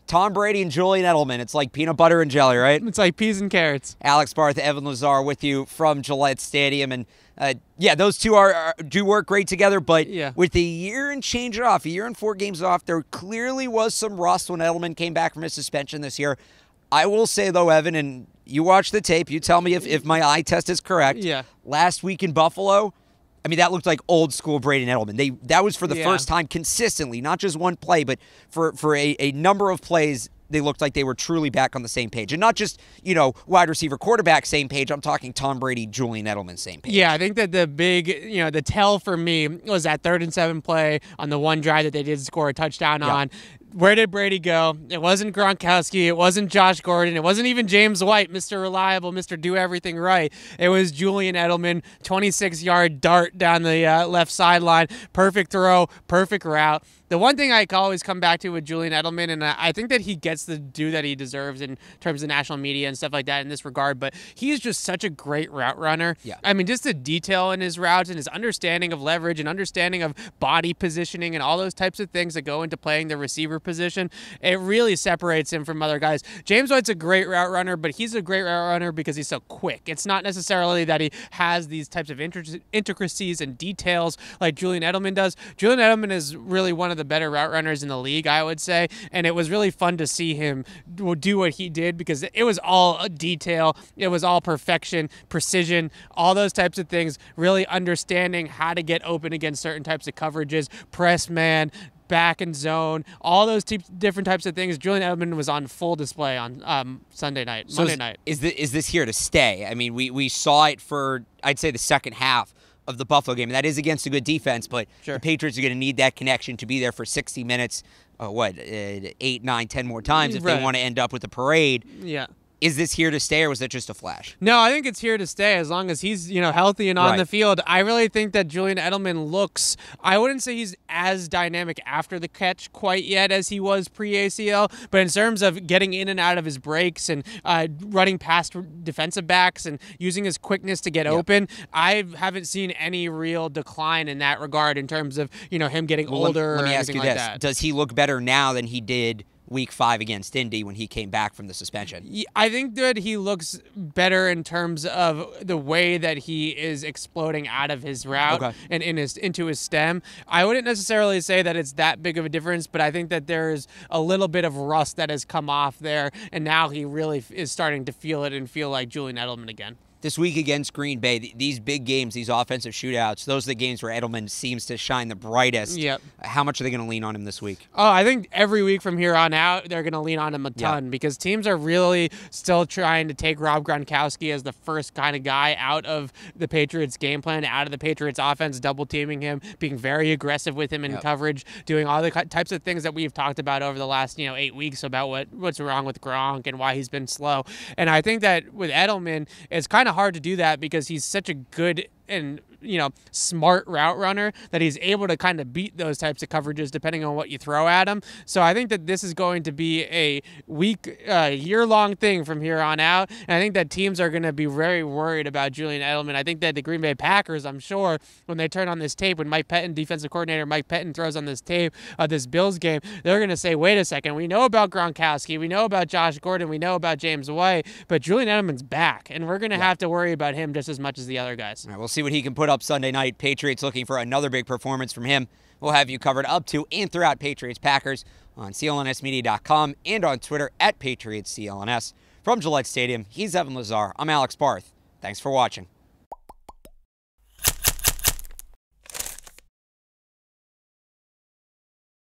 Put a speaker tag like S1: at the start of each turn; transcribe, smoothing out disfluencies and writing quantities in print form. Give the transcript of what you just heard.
S1: Tom Brady and Julian Edelman. It's like peanut butter and jelly, right?
S2: It's like peas and carrots.
S1: Alex Barth, Evan Lazar with you from Gillette Stadium. And yeah, those two do work great together, but with a year and change off, a year and 4 games off, there clearly was some rust when Edelman came back from his suspension this year. I will say, though, Evan, and you watch the tape, you tell me if my eye test is correct.
S2: Yeah.
S1: Last week in Buffalo, I mean, that looked like old school Brady and Edelman. That was for the first time consistently, not just one play, but for a number of plays, they looked like they were truly back on the same page. And not just, wide receiver, quarterback, same page. I'm talking Tom Brady, Julian Edelman, same page.
S2: Yeah, I think that the big, the tell for me was that 3rd and 7 play on the one drive that they did score a touchdown on. Where did Brady go? It wasn't Gronkowski. It wasn't Josh Gordon. It wasn't even James White, Mr. Reliable, Mr. Do Everything Right. It was Julian Edelman, 26-yard dart down the left sideline. Perfect throw, perfect route. The one thing I always come back to with Julian Edelman, and I think that he gets the due that he deserves in terms of national media and stuff like that in this regard, but he's just such a great route runner.
S1: Yeah.
S2: I mean, just the detail in his routes and his understanding of leverage and understanding of body positioning and all those types of things that go into playing the receiver position, it really separates him from other guys. James White's a great route runner, but he's a great route runner because he's so quick. It's not necessarily that he has these types of intricacies and details like Julian Edelman does. Julian Edelman is really one of the better route runners in the league, I would say, and it was really fun to see him do what he did because it was all detail, it was all perfection, precision, all those types of things, really understanding how to get open against certain types of coverages, press man, back and zone, all those different types of things. Julian Edelman was on full display on Monday night.
S1: Is this here to stay? I mean, we saw it for, I'd say, the second half of the Buffalo game, and that is against a good defense, but the Patriots are going to need that connection to be there for 60 minutes, 8, 9, 10 more times if they want to end up with a parade.
S2: Yeah.
S1: Is this here to stay, or was it just a flash?
S2: No, I think it's here to stay as long as he's, healthy and on the field. I really think that Julian Edelman looks, I wouldn't say he's as dynamic after the catch quite yet as he was pre-ACL, but in terms of getting in and out of his breaks and running past defensive backs and using his quickness to get open, I haven't seen any real decline in that regard in terms of, him getting older.
S1: Let me ask you this.
S2: That.
S1: Does he look better now than he did Week 5 against Indy when he came back from the suspension?
S2: I think that he looks better in terms of the way that he is exploding out of his route and into his stem. I wouldn't necessarily say that it's that big of a difference, but I think that there's a little bit of rust that has come off there, and now he really is starting to feel it and feel like Julian Edelman again.
S1: This week against Green Bay, these big games, these offensive shootouts, those are the games where Edelman seems to shine the brightest.
S2: Yep.
S1: How much are they going to lean on him this week?
S2: Oh, I think every week from here on out, they're going to lean on him a ton because teams are really still trying to take Rob Gronkowski as the first kind of guy out of the Patriots game plan, out of the Patriots offense, double teaming him, being very aggressive with him in coverage, doing all the types of things that we've talked about over the last 8 weeks about what's wrong with Gronk and why he's been slow. And I think that with Edelman, it's kind of hard to do that because he's such a good and smart route runner that he's able to kind of beat those types of coverages depending on what you throw at him. So I think that this is going to be a year-long thing from here on out. And I think that teams are going to be very worried about Julian Edelman. I think that the Green Bay Packers, I'm sure, when they turn on this tape, when Mike Pettin, defensive coordinator Mike Pettin, throws on this tape of this Bills game, they're going to say, wait a second, we know about Gronkowski, we know about Josh Gordon, we know about James White, but Julian Edelman's back, and we're going to have to worry about him just as much as the other guys.
S1: All right, we'll see what he can put up Sunday night. Patriots looking for another big performance from him. We'll have you covered up to and throughout Patriots Packers on CLNSmedia.com and on Twitter @PatriotsCLNS. From Gillette Stadium, he's Evan Lazar. I'm Alex Barth. Thanks for watching.